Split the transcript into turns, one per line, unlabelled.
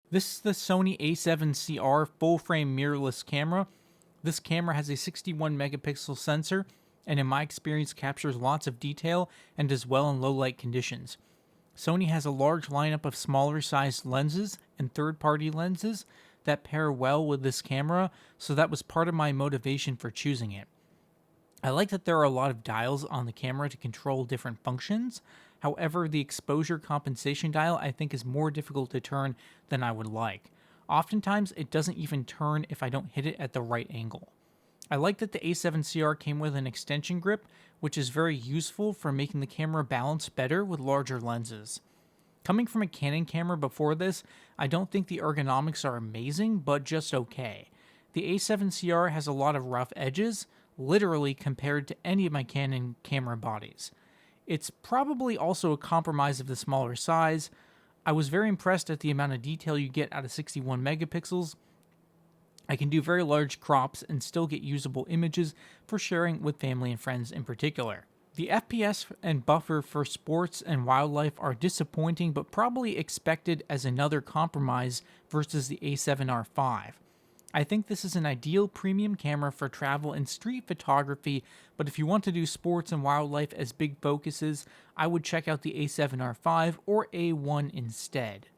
This is the Sony A7CR full-frame mirrorless camera. This camera has a 61 megapixel sensor and in my experience captures lots of detail and does well in low light conditions. Sony has a large lineup of smaller sized lenses and third-party lenses that pair well with this camera, so that was part of my motivation for choosing it. I like that there are a lot of dials on the camera to control different functions. However, the exposure compensation dial I think is more difficult to turn than I would like. Oftentimes, it doesn't even turn if I don't hit it at the right angle. I like that the A7CR came with an extension grip, which is very useful for making the camera balance better with larger lenses. Coming from a Canon camera before this, I don't think the ergonomics are amazing, but just okay. The A7CR has a lot of rough edges, literally compared to any of my Canon camera bodies. It's probably also a compromise of the smaller size. I was very impressed at the amount of detail you get out of 61 megapixels. I can do very large crops and still get usable images for sharing with family and friends in particular. The FPS and buffer for sports and wildlife are disappointing, but probably expected as another compromise versus the A7R5. I think this is an ideal premium camera for travel and street photography, but if you want to do sports and wildlife as big focuses, I would check out the A7R5 or A1 instead.